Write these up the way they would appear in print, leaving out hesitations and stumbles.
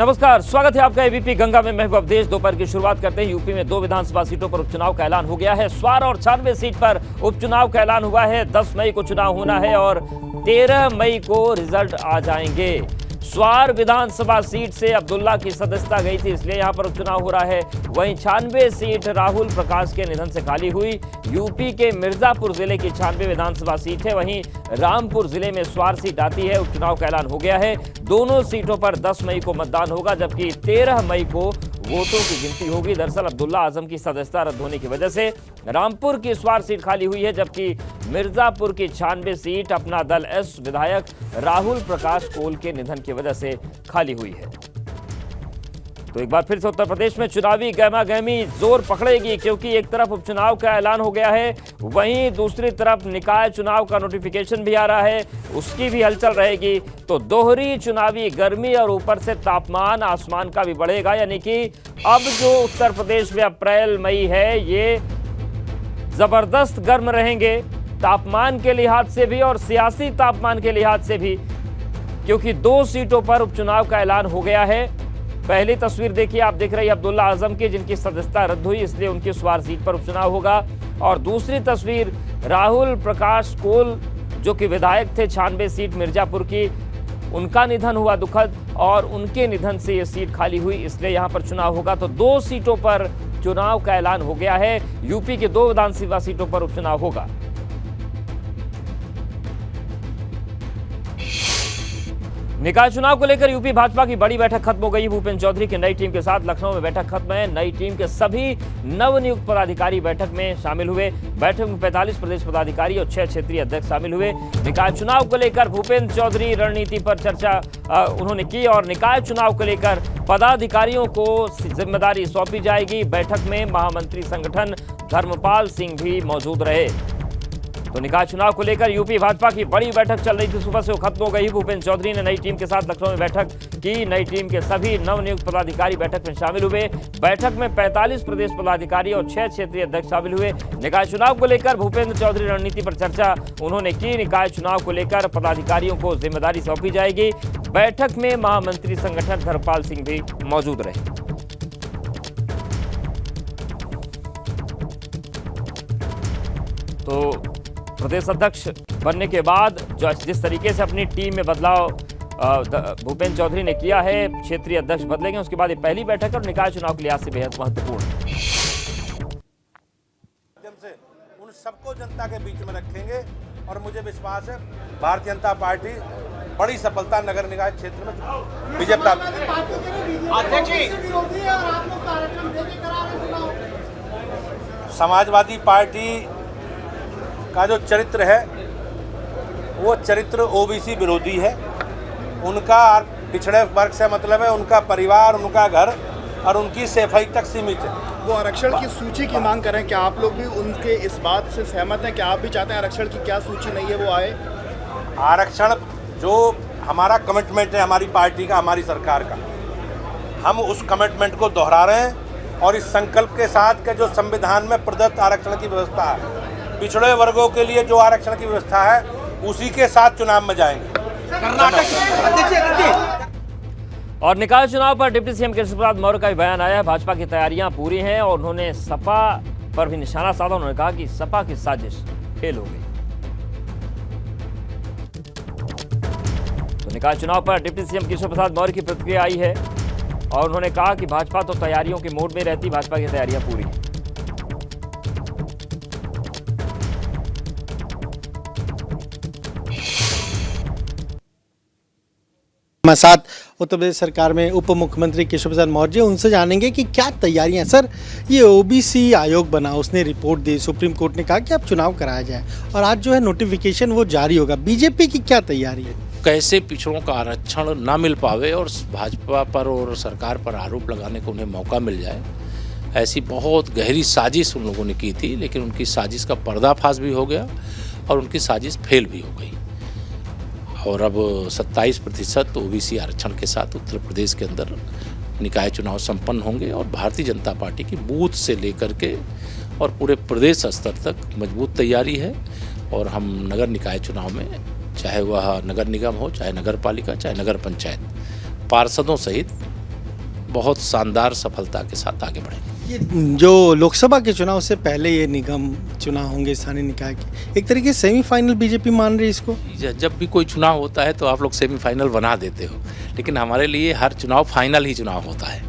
नमस्कार, स्वागत है आपका एबीपी गंगा में। मैं अवधेश। दोपहर की शुरुआत करते हैं। यूपी में 2 विधानसभा सीटों पर उपचुनाव का ऐलान हो गया है। स्वार और 96 सीट पर उपचुनाव का ऐलान हुआ है। 10 मई को चुनाव होना है और 13 मई को रिजल्ट आ जाएंगे। स्वार विधानसभा सीट से अब्दुल्ला की सदस्यता गई थी, इसलिए यहां पर उपचुनाव हो रहा है। वहीं 96 सीट राहुल प्रकाश के निधन से खाली हुई। यूपी के मिर्जापुर जिले की 96 विधानसभा सीट है। वहीं रामपुर जिले में स्वार सीट आती है। उपचुनाव का ऐलान हो गया है। दोनों सीटों पर 10 मई को मतदान होगा, जबकि 13 मई को वोटों की गिनती होगी। दरअसल अब्दुल्ला आजम की सदस्यता रद्द होने की वजह से रामपुर की स्वार सीट खाली हुई है, जबकि मिर्जापुर की 96 सीट अपना दल एस विधायक राहुल प्रकाश कोल के निधन की वजह से खाली हुई है। तो एक बार फिर से उत्तर प्रदेश में चुनावी गहमागहमी जोर पकड़ेगी, क्योंकि एक तरफ उपचुनाव का ऐलान हो गया है, वहीं दूसरी तरफ निकाय चुनाव का नोटिफिकेशन भी आ रहा है, उसकी भी हलचल रहेगी। तो दोहरी चुनावी गर्मी और ऊपर से तापमान आसमान का भी बढ़ेगा, यानी कि अब जो उत्तर प्रदेश में अप्रैल मई है ये जबरदस्त गर्म रहेंगे, तापमान के लिहाज से भी और सियासी तापमान के लिहाज से भी, क्योंकि 2 सीटों पर उपचुनाव का ऐलान हो गया है। पहली तस्वीर देखिए, आप देख रहे हैं अब्दुल्ला आजम की, जिनकी सदस्यता रद्द हुई, इसलिए उनकी स्वार सीट पर उपचुनाव होगा। और दूसरी तस्वीर राहुल प्रकाश कोल, जो कि विधायक थे 96 सीट मिर्जापुर की, उनका निधन हुआ दुखद, और उनके निधन से ये सीट खाली हुई, इसलिए यहां पर चुनाव होगा। तो 2 सीटों पर चुनाव का ऐलान हो गया है। यूपी के 2 विधानसभा सीटों पर उपचुनाव होगा। निकाय चुनाव को लेकर यूपी भाजपा की बड़ी बैठक खत्म हो गई। भूपेंद्र चौधरी की नई टीम के साथ लखनऊ में बैठक खत्म है। नई टीम के सभी नवनियुक्त पदाधिकारी बैठक में शामिल हुए। बैठक में 45 प्रदेश पदाधिकारी और 6 क्षेत्रीय अध्यक्ष शामिल हुए। निकाय चुनाव को लेकर भूपेंद्र चौधरी रणनीति पर चर्चा उन्होंने की, और निकाय चुनाव को लेकर पदाधिकारियों को जिम्मेदारी सौंपी जाएगी। बैठक में महामंत्री संगठन धर्मपाल सिंह भी मौजूद रहे। तो निकाय चुनाव को लेकर यूपी भाजपा की बड़ी बैठक चल रही थी, सुबह से वो खत्म हो गई। भूपेंद्र चौधरी ने नई टीम के साथ लखनऊ में बैठक की। नई टीम के सभी नवनियुक्त पदाधिकारी बैठक में शामिल हुए। बैठक में 45 प्रदेश पदाधिकारी और 6 क्षेत्रीय अध्यक्ष शामिल हुए। निकाय चुनाव को लेकर भूपेंद्र चौधरी रणनीति पर चर्चा उन्होंने की। निकाय चुनाव को लेकर पदाधिकारियों को जिम्मेदारी सौंपी जाएगी। बैठक में महामंत्री संगठन धर्मपाल सिंह भी मौजूद रहे। तो प्रदेश अध्यक्ष बनने के बाद जिस तरीके से अपनी टीम में बदलाव भूपेंद्र चौधरी ने किया है, क्षेत्रीय अध्यक्ष बदलेंगे, उसके बाद ये पहली बैठक और निकाय चुनाव के लिहाज से बेहद महत्वपूर्ण है। से उन सबको जनता के बीच में रखेंगे और मुझे विश्वास है भारतीय जनता पार्टी बड़ी सफलता नगर निकाय क्षेत्र में विजय प्राप्त करेगी। समाजवादी पार्टी का जो चरित्र है वो चरित्र ओबीसी विरोधी है। उनका पिछड़े वर्ग से मतलब है उनका परिवार, उनका घर और उनकी सफाई तक सीमित है। वो आरक्षण की सूची की मांग करें, क्या आप लोग भी उनके इस बात से सहमत हैं? क्या आप भी चाहते हैं आरक्षण की क्या सूची नहीं है वो आए? आरक्षण जो हमारा कमिटमेंट है, हमारी पार्टी का, हमारी सरकार का, हम उस कमिटमेंट को दोहरा रहे हैं और इस संकल्प के साथ के जो संविधान में प्रदत्त आरक्षण की व्यवस्था है, पिछड़े वर्गों के लिए जो आरक्षण की व्यवस्था है, उसी के साथ चुनाव में जाएंगे। और निकाय चुनाव पर डिप्टी सीएम केशव प्रसाद मौर्य का भी बयान आया है। भाजपा की तैयारियां पूरी हैं और उन्होंने सपा पर भी निशाना साधा। उन्होंने कहा कि सपा की साजिश फेल हो गई। तो निकाय चुनाव पर डिप्टी सीएम केशव प्रसाद मौर्य की प्रतिक्रिया आई है और उन्होंने कहा कि भाजपा तो तैयारियों के मोड में रहती, भाजपा की तैयारियां पूरी हैं। हमारे साथ उत्तर प्रदेश सरकार में उप मुख्यमंत्री केशव प्रसाद मौर्य, उनसे जानेंगे कि क्या तैयारियां। सर, ये ओबीसी आयोग बना, उसने रिपोर्ट दी, सुप्रीम कोर्ट ने कहा कि अब चुनाव कराया जाए और आज जो है नोटिफिकेशन वो जारी होगा। बीजेपी की क्या तैयारी है? कैसे पिछड़ों का आरक्षण ना मिल पावे और भाजपा पर और सरकार पर आरोप लगाने को उन्हें मौका मिल जाए, ऐसी बहुत गहरी साजिश उन लोगों ने की थी। लेकिन उनकी साजिश का पर्दाफाश भी हो गया और उनकी साजिश फेल भी हो गई। और अब 27% ओबीसी आरक्षण के साथ उत्तर प्रदेश के अंदर निकाय चुनाव संपन्न होंगे और भारतीय जनता पार्टी की बूथ से लेकर के और पूरे प्रदेश स्तर तक मजबूत तैयारी है। और हम नगर निकाय चुनाव में, चाहे वह नगर निगम हो, चाहे नगर पालिका, चाहे नगर पंचायत, पार्षदों सहित बहुत शानदार सफलता के साथ आगे बढ़ेंगे। ये जो लोकसभा के चुनाव से पहले ये निगम चुनाव होंगे स्थानीय निकाय के, एक तरीके से सेमीफाइनल बीजेपी मान रही है इसको। जब भी कोई चुनाव होता है तो आप लोग सेमीफाइनल बना देते हो, लेकिन हमारे लिए हर चुनाव फाइनल ही चुनाव होता है।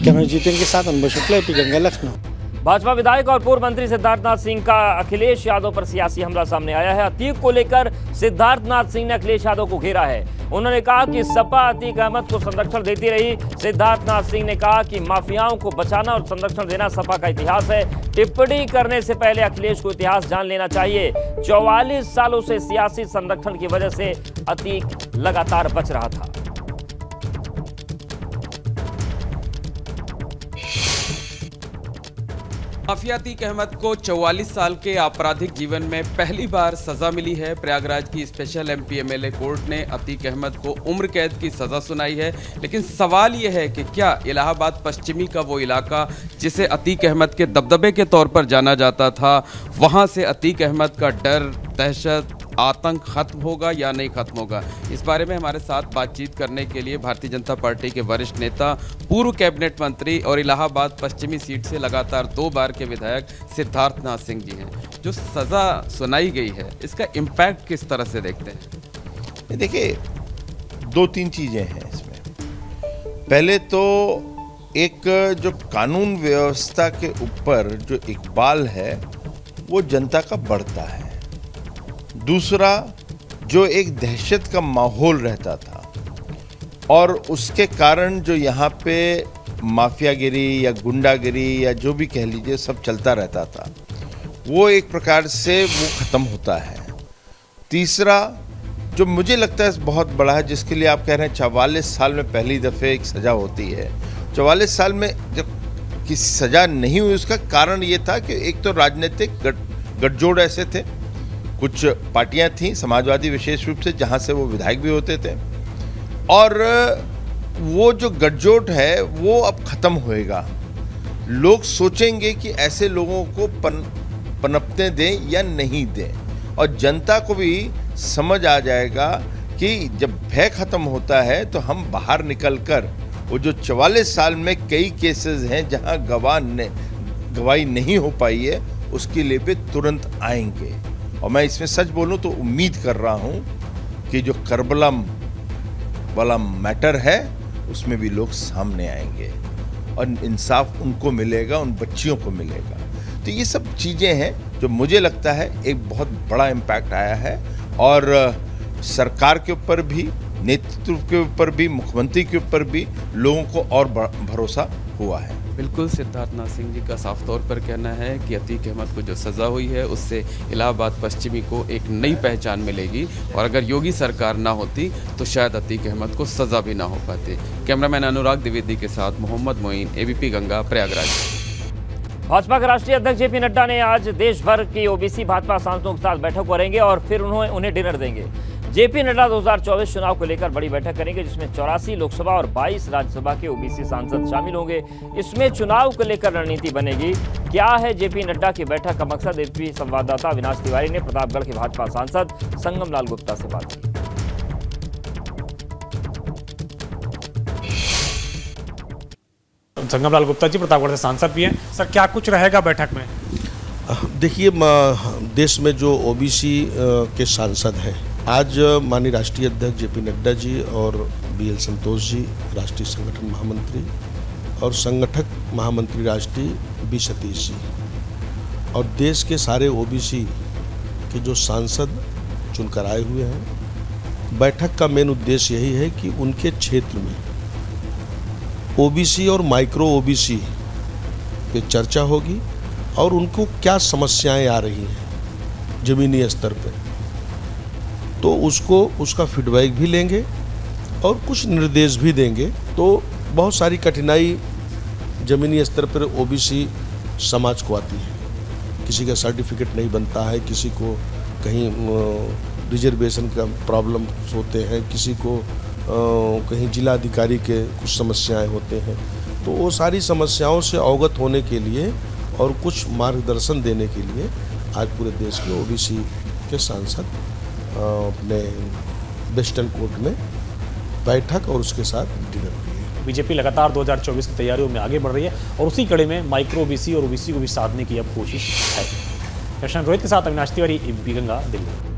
कैमरा जितेंद्र के साथ अनुभव शुक्ला, एपी गंगा, लखनऊ। भाजपा विधायक और पूर्व मंत्री सिद्धार्थनाथ सिंह का अखिलेश यादव पर सियासी हमला सामने आया है। अतीक को लेकर सिद्धार्थनाथ सिंह ने अखिलेश यादव को घेरा है। उन्होंने कहा कि सपा अतीक अहमद को संरक्षण देती रही। सिद्धार्थनाथ सिंह ने कहा कि माफियाओं को बचाना और संरक्षण देना सपा का इतिहास है। टिप्पणी करने से पहले अखिलेश को इतिहास जान लेना चाहिए। 44 सालों से सियासी संरक्षण की वजह से अतीक लगातार बच रहा था। माफिया अतीक अहमद को 44 साल के आपराधिक जीवन में पहली बार सजा मिली है। प्रयागराज की स्पेशल एमपी एमएलए कोर्ट ने अतीक अहमद को उम्र कैद की सजा सुनाई है। लेकिन सवाल यह है कि क्या इलाहाबाद पश्चिमी का वो इलाका जिसे अतीक अहमद के दबदबे के तौर पर जाना जाता था, वहां से अतीक अहमद का डर, दहशत, आतंक खत्म होगा या नहीं खत्म होगा? इस बारे में हमारे साथ बातचीत करने के लिए भारतीय जनता पार्टी के वरिष्ठ नेता, पूर्व कैबिनेट मंत्री और इलाहाबाद पश्चिमी सीट से लगातार 2 बार के विधायक सिद्धार्थनाथ सिंह जी हैं। जो सज़ा सुनाई गई है, इसका इम्पैक्ट किस तरह से देखते हैं? देखिए, 2-3 चीज़ें हैं इसमें। पहले तो एक जो कानून व्यवस्था के ऊपर जो इकबाल है वो जनता का बढ़ता है। दूसरा, जो एक दहशत का माहौल रहता था और उसके कारण जो यहाँ पे माफियागिरी या गुंडागिरी या जो भी कह लीजिए सब चलता रहता था, वो एक प्रकार से वो ख़त्म होता है। तीसरा, जो मुझे लगता है बहुत बड़ा है, जिसके लिए आप कह रहे हैं 44 साल में पहली दफ़े एक सज़ा होती है। 44 साल में जब किसी सज़ा नहीं हुई, उसका कारण ये था कि एक तो राजनीतिक गठजोड़ ऐसे थे, कुछ पार्टियां थीं, समाजवादी विशेष रूप से, जहां से वो विधायक भी होते थे, और वो जो गठजोड़ है वो अब ख़त्म होएगा। लोग सोचेंगे कि ऐसे लोगों को पनपने दें या नहीं दें, और जनता को भी समझ आ जाएगा कि जब भय ख़त्म होता है तो हम बाहर निकलकर वो जो 44 साल में कई केसेस हैं जहां गवाही नहीं हो पाई है, उसके लिए भी तुरंत आएंगे। और मैं इसमें सच बोलूं तो उम्मीद कर रहा हूं कि जो करबला वाला मैटर है उसमें भी लोग सामने आएंगे और इंसाफ उनको मिलेगा, उन बच्चियों को मिलेगा। तो ये सब चीज़ें हैं जो मुझे लगता है एक बहुत बड़ा इम्पैक्ट आया है, और सरकार के ऊपर भी, नेतृत्व के ऊपर भी, मुख्यमंत्री के ऊपर भी लोगों को और भरोसा हुआ है। बिल्कुल, सिद्धार्थनाथ सिंह जी का साफ तौर पर कहना है कि अतीक अहमद को जो सज़ा हुई है उससे इलाहाबाद पश्चिमी को एक नई पहचान मिलेगी, और अगर योगी सरकार ना होती तो शायद अतीक अहमद को सज़ा भी ना हो पाती। कैमरामैन अनुराग द्विवेदी के साथ मोहम्मद मोइन, एबीपी गंगा, प्रयागराज। भाजपा के राष्ट्रीय अध्यक्ष जेपी नड्डा ने आज देश भर की ओबीसी भाजपा सांसदों के साथ बैठक करेंगे और फिर उन्हें डिनर देंगे। जेपी नड्डा 2024 चुनाव को लेकर बड़ी बैठक करेंगे, जिसमें 84 लोकसभा और 22 राज्यसभा के ओबीसी सांसद शामिल होंगे। इसमें चुनाव को लेकर रणनीति बनेगी। क्या है जेपी नड्डा की बैठक का मकसद? एबीपी संवाददाता अविनाश तिवारी ने प्रतापगढ़ के भाजपा सांसद संगम लाल गुप्ता से बात की। संगम लाल गुप्ता जी प्रतापगढ़ से सांसद भी हैं। सर, क्या कुछ रहेगा बैठक में? देखिए, देश में जो ओबीसी के सांसद हैं, आज माननीय राष्ट्रीय अध्यक्ष जेपी नड्डा जी और बीएल संतोष जी राष्ट्रीय संगठन महामंत्री, और संगठक महामंत्री राष्ट्रीय बी सतीश जी, और देश के सारे ओबीसी के जो सांसद चुनकर आए हुए हैं। बैठक का मेन उद्देश्य यही है कि उनके क्षेत्र में ओबीसी और माइक्रो ओबीसी पे चर्चा होगी और उनको क्या समस्याएं आ रही हैं ज़मीनी स्तर पे, तो उसका फीडबैक भी लेंगे और कुछ निर्देश भी देंगे। तो बहुत सारी कठिनाई ज़मीनी स्तर पर ओबीसी समाज को आती है। किसी का सर्टिफिकेट नहीं बनता है, किसी को कहीं रिजर्वेशन का प्रॉब्लम होते हैं, किसी को कहीं जिला अधिकारी के कुछ समस्याएं होते हैं। तो वो सारी समस्याओं से अवगत होने के लिए और कुछ मार्गदर्शन देने के लिए आज पूरे देश के ओबीसी के सांसद अपने वेस्टर्न कोर्ट में बैठक और उसके साथ डिनर किए। बीजेपी लगातार 2024 की तैयारियों में आगे बढ़ रही है और उसी कड़ी में माइक्रो ओबीसी और ओबीसी को भी साधने की अब कोशिश है। कैमरामैन रोहित के साथ अविनाश तिवारी, एबीपी गंगा, दिल्ली।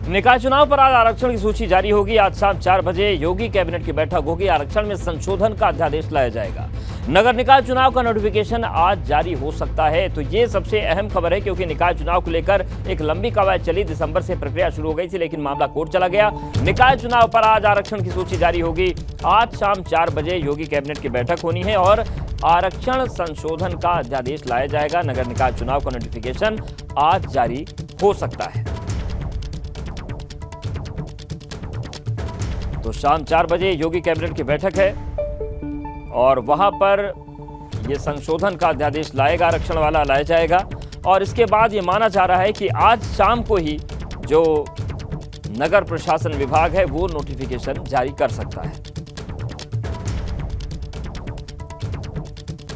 निकाय चुनाव पर आज आरक्षण की सूची जारी होगी। आज शाम 4 बजे योगी कैबिनेट की बैठक होगी। आरक्षण में संशोधन का अध्यादेश लाया जाएगा। नगर निकाय चुनाव का नोटिफिकेशन आज जारी हो सकता है। तो ये सबसे अहम खबर है, क्योंकि निकाय चुनाव को लेकर एक लंबी कवायद चली। दिसंबर से प्रक्रिया शुरू हो गई थी, लेकिन मामला कोर्ट चला गया। निकाय चुनाव पर आज आरक्षण की सूची जारी होगी। आज शाम 4 बजे योगी कैबिनेट की बैठक होनी है और आरक्षण संशोधन का अध्यादेश लाया जाएगा। नगर निकाय चुनाव का नोटिफिकेशन आज जारी हो सकता है। तो शाम 4 बजे योगी कैबिनेट की बैठक है और वहां पर यह संशोधन का अध्यादेश लाएगा, आरक्षण वाला लाया जाएगा। और इसके बाद ये माना जा रहा है कि आज शाम को ही जो नगर प्रशासन विभाग है वो नोटिफिकेशन जारी कर सकता है।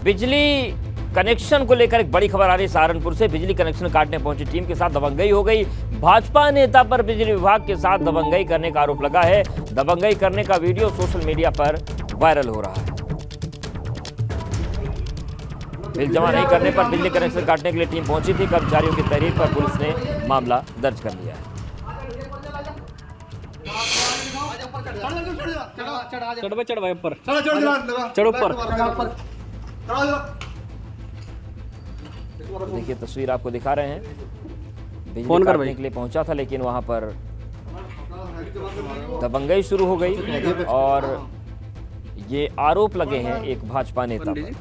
बिजली कनेक्शन को लेकर एक बड़ी खबर आ रही है सहारनपुर से। बिजली कनेक्शन काटने पहुंची टीम के साथ दबंगई हो गई। भाजपा नेता पर बिजली विभाग के साथ दबंगई करने का आरोप लगा है। दबंगई करने का वीडियो सोशल मीडिया पर वायरल हो रहा है। बिल जमा नहीं करने पर बिजली कनेक्शन काटने के लिए टीम पहुंची थी। कर्मचारियों की तहरीर पर पुलिस ने मामला दर्ज कर लिया है। देखिए तस्वीर आपको दिखा रहे हैं। बिजली काटने के लिए पहुंचा था, लेकिन वहां पर दबंगई शुरू हो गई और ये आरोप लगे हैं एक भाजपा नेता पर।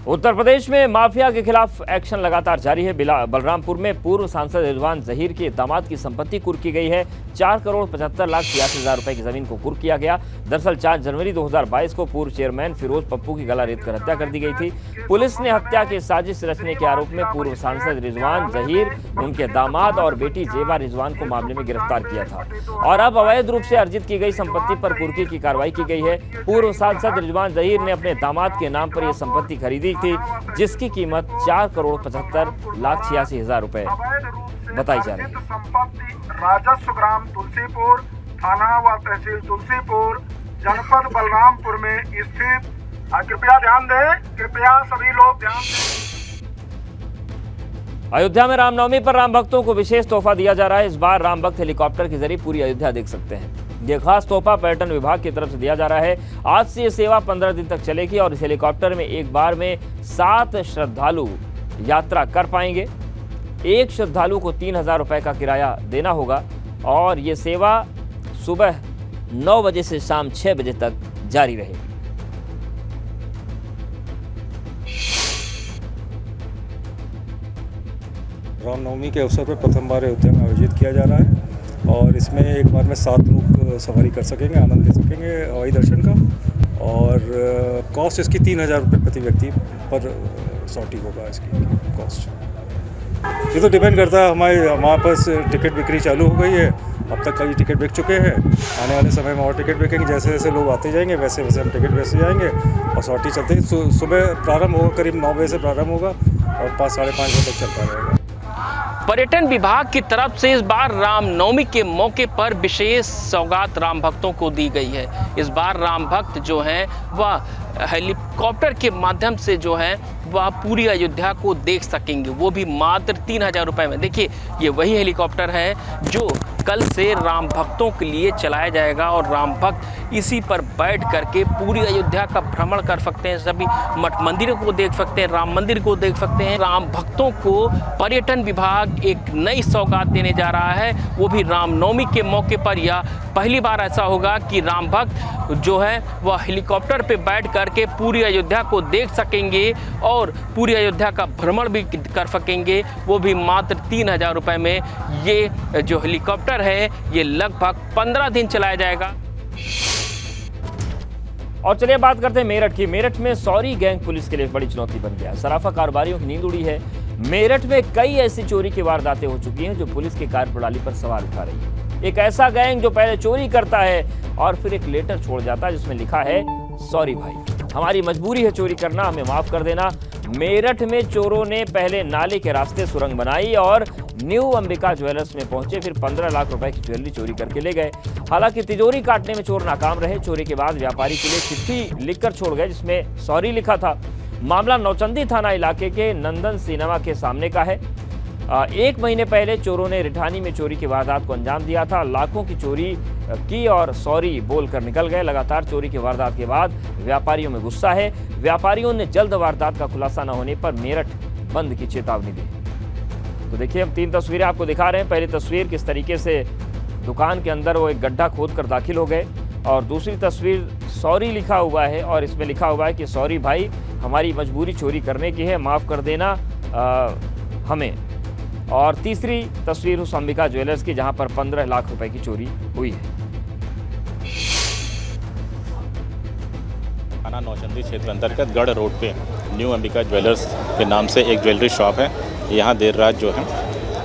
उत्तर प्रदेश में माफिया के खिलाफ एक्शन लगातार जारी है। बलरामपुर में पूर्व सांसद रिजवान जहीर के दामाद की संपत्ति कुर्क की गई है। 4,75,86,000 रुपए की जमीन को कुर्क किया गया। दरअसल 4 जनवरी 2022 को पूर्व चेयरमैन फिरोज पप्पू की गला रेत कर हत्या कर दी गई थी। पुलिस ने हत्या की साजिश रचने के आरोप में पूर्व सांसद रिजवान जहीर, उनके दामाद और बेटी जेबा रिजवान को मामले में गिरफ्तार किया था। और अब अवैध रूप से अर्जित की गई संपत्ति पर कुर्की की कार्रवाई की गई है। पूर्व सांसद रिजवान जहीर ने अपने दामाद के नाम पर यह संपत्ति खरीदी थी, जिसकी कीमत 4,75,86,000 रुपए बताई जा रही है। राजस्व ग्राम तुलसीपुर, थाना व तहसील तुलसीपुर, जनपद बलरामपुर में स्थित। कृपया ध्यान दें, कृपया सभी लोग ध्यान दें। अयोध्या में रामनवमी पर राम भक्तों को विशेष तोहफा दिया जा रहा है। इस बार राम भक्त हेलीकॉप्टर के जरिए पूरी अयोध्या देख सकते हैं। ये खास तोहफा पर्यटन विभाग की तरफ से दिया जा रहा है। आज से ये सेवा 15 दिन तक चलेगी और इस हेलीकॉप्टर में एक बार में 7 श्रद्धालु यात्रा कर पाएंगे। एक श्रद्धालु को 3,000 रुपए का किराया देना होगा और ये सेवा सुबह 9 बजे से शाम 6 बजे तक जारी रहेगी। रामनवमी के अवसर पर प्रथम बार अयोध्या में आयोजित किया जा रहा है और इसमें एक बार में 7 लोग सवारी कर सकेंगे, आनंद ले सकेंगे हवाई दर्शन का। और कॉस्ट इसकी 3,000 रुपये प्रति व्यक्ति पर सॉटी होगा इसकी कॉस्ट। ये तो डिपेंड करता है, हमारे पास टिकट बिक्री चालू हो गई है। अब तक कई टिकट बिक चुके हैं। आने वाले समय में और टिकट बिकेंगे। जैसे जैसे लोग आते जाएंगे वैसे वैसे हम टिकट बेचते जाएंगे और सॉटी चलते ही सुबह प्रारंभ होगा, करीब 9 बजे से प्रारंभ होगा और 5 साढ़े 5 बजे तक चलता रहेगा। पर्यटन विभाग की तरफ से इस बार रामनवमी के मौके पर विशेष सौगात राम भक्तों को दी गई है। इस बार राम भक्त जो हैं वह हेलीकॉप्टर के माध्यम से जो है वह पूरी अयोध्या को देख सकेंगे, वो भी मात्र 3,000 रुपये में। देखिए ये वही हेलीकॉप्टर है जो कल से राम भक्तों के लिए चलाया जाएगा और राम भक्त इसी पर बैठ करके पूरी अयोध्या का भ्रमण कर सकते हैं। सभी मठ मंदिरों को देख सकते हैं, राम मंदिर को देख सकते हैं। राम भक्तों को पर्यटन विभाग एक नई सौगात देने जा रहा है, वो भी रामनवमी के मौके पर। यह पहली बार ऐसा होगा कि राम भक्त जो है वह हेलीकॉप्टर पे बैठ करके पूरी अयोध्या को देख सकेंगे और पूरी अयोध्या का भ्रमण भी कर सकेंगे, वो भी मात्र 3,000 रुपये में। ये जो हेलीकॉप्टर है ये लगभग 15 दिन चलाया जाएगा। और चलिए बात करते हैं मेरठ की। मेरठ में सौरी गैंग पुलिस के लिए बड़ी चुनौती बन गया है। सराफा कारोबारियों की नींद उड़ी है। मेरठ में कई ऐसी चोरी की वारदातें हो चुकी हैं जो पुलिस की कार्यप्रणाली पर सवाल उठा रही है। एक ऐसा गैंग जो पहले चोरी करता है और फिर एक लेटर छोड़ जाता है जिसमें लिखा है सॉरी भाई, हमारी मजबूरी है चोरी करना, हमें माफ कर देना। मेरठ में चोरों ने पहले नाले के रास्ते सुरंग बनाई और न्यू अंबिका ज्वेलर्स में पहुंचे, फिर 15 लाख रुपए की ज्वेलरी चोरी करके ले गए। हालांकि तिजोरी काटने में चोर नाकाम रहे। चोरी के बाद व्यापारी के लिए चिट्ठी लिखकर छोड़ गए जिसमें सॉरी लिखा था। मामला नौचंदी थाना इलाके के नंदन सिनेमा के सामने का है। 1 महीने पहले चोरों ने रिठानी में चोरी की वारदात को अंजाम दिया था। लाखों की चोरी की और सॉरी बोलकर निकल गए। लगातार चोरी की वारदात के बाद व्यापारियों में गुस्सा है। व्यापारियों ने जल्द वारदात का खुलासा न होने पर मेरठ बंद की चेतावनी दी। तो देखिए, हम 3 तस्वीरें आपको दिखा रहे हैं। पहली तस्वीर किस तरीके से दुकान के अंदर वो एक गड्ढा खोदकर दाखिल हो गए, और दूसरी तस्वीर सॉरी लिखा हुआ है और इसमें लिखा हुआ है कि सॉरी भाई, हमारी मजबूरी चोरी करने की है, माफ़ कर देना हमें। और तीसरी तस्वीर उस अंबिका ज्वेलर्स की जहां पर 15 लाख रुपए की चोरी हुई है। थाना नौचंदी क्षेत्र अंतर्गत गढ़ रोड पे न्यू अंबिका ज्वेलर्स के नाम से एक ज्वेलरी शॉप है। यहाँ देर रात जो है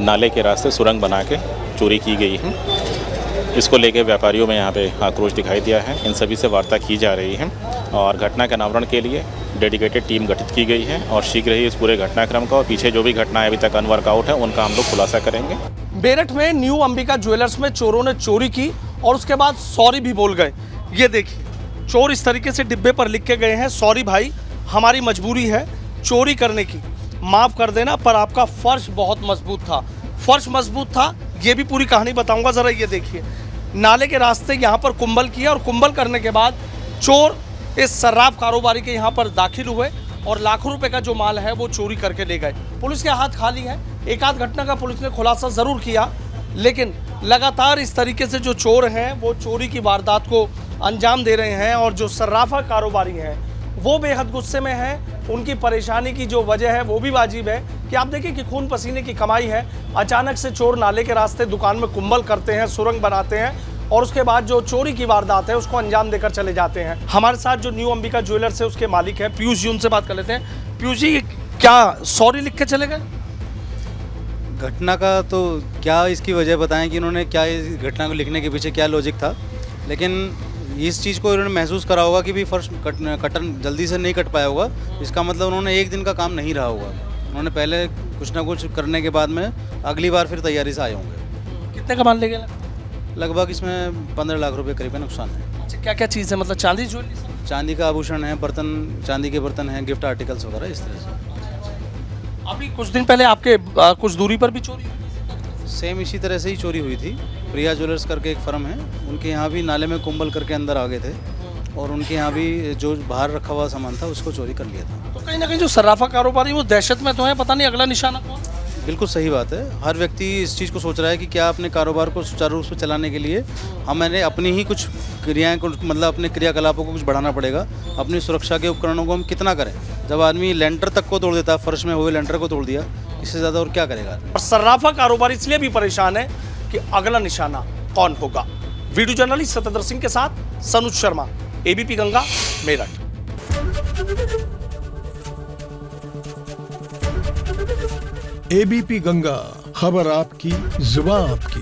नाले के रास्ते सुरंग बना के चोरी की गई है। इसको लेके व्यापारियों में यहाँ पे आक्रोश दिखाई दिया है। इन सभी से वार्ता की जा रही है और घटना के अनावरण के लिए डेडिकेटेड टीम गठित की गई है और शीघ्र ही इस पूरे घटनाक्रम का और पीछे जो भी घटनाएं अभी तक अनवर्कआउट है उनका हम लोग खुलासा करेंगे। मेरठ में न्यू अंबिका ज्वेलर्स में चोरों ने चोरी की और उसके बाद सॉरी भी बोल गए। ये देखिए, चोर इस तरीके से डिब्बे पर लिख के गए हैं, सॉरी भाई, हमारी मजबूरी है चोरी करने की, माफ़ कर देना, पर आपका फर्श बहुत मजबूत था। फर्श मजबूत था, ये भी पूरी कहानी बताऊंगा। ज़रा ये देखिए, नाले के रास्ते यहाँ पर कुंभल किया और कुंभल करने के बाद चोर इस शराब कारोबारी के यहाँ पर दाखिल हुए और लाखों रुपए का जो माल है वो चोरी करके ले गए। पुलिस के हाथ खाली है। एक आध घटना का पुलिस ने खुलासा ज़रूर किया, लेकिन लगातार इस तरीके से जो चोर हैं वो चोरी की वारदात को अंजाम दे रहे हैं और जो सर्राफा कारोबारी हैं वो बेहद गुस्से में हैं। उनकी परेशानी की जो वजह है वो भी वाजिब है कि आप देखिए कि खून पसीने की कमाई है। अचानक से चोर नाले के रास्ते दुकान में कुंभल करते हैं, सुरंग बनाते हैं और उसके बाद जो चोरी की वारदात है उसको अंजाम देकर चले जाते हैं। हमारे साथ जो न्यू अंबिका ज्वेलर्स है उसके मालिक हैं पीयूष जी, उनसे बात कर लेते हैं। पीयूष जी, क्या सॉरी लिख के चले गए? घटना का तो क्या इसकी वजह बताएं कि इन्होंने क्या इस घटना को लिखने के पीछे क्या लॉजिक था, लेकिन इस चीज़ को इन्होंने महसूस करा होगा कि भी फर्श कटन जल्दी से नहीं कट पाया होगा। इसका मतलब उन्होंने एक दिन का काम नहीं रहा होगा। उन्होंने पहले कुछ ना कुछ करने के बाद में अगली बार फिर तैयारी से आए होंगे। कितने का मान ले गए? लगभग इसमें 15 लाख रुपए करीब नुकसान है। अच्छा, क्या क्या चीज़ है? मतलब चांदी ज्वेलरी? चांदी का आभूषण है, बर्तन, चांदी के बर्तन हैं, गिफ्ट आर्टिकल्स वगैरह इस तरह से। अभी कुछ दिन पहले आपके कुछ दूरी पर भी चोरी? सेम इसी तरह से ही चोरी हुई थी। प्रिया ज्वेलर्स करके एक फर्म है, उनके यहाँ भी नाले में कुंभल करके अंदर आ गए थे और उनके यहाँ भी जो बाहर रखा हुआ सामान था उसको चोरी कर लिया था। तो कहीं ना कहीं जो सर्राफा कारोबारी वो दहशत में तो है, पता नहीं अगला निशाना कौन? बिल्कुल सही बात है। हर व्यक्ति इस चीज़ को सोच रहा है कि क्या अपने कारोबार को सुचारू रूप से चलाने के लिए हमें अपनी ही कुछ क्रियाएं को, मतलब अपने क्रियाकलापों को कुछ बढ़ाना पड़ेगा। अपनी सुरक्षा के उपकरणों को हम कितना करें? जब आदमी लेंटर तक को तोड़ देता है, फर्श में हुए लेंटर को तोड़ दिया, इससे ज़्यादा और क्या करेगा? और सर्राफा कारोबारी इसलिए भी परेशान है कि अगला निशाना कौन होगा। वीडियो जर्नलिस्ट सत्येंद्र सिंह के साथ सनुज शर्मा, एबीपी गंगा, मेरठ। एबीपी गंगा, खबर आपकी, जुबान आपकी।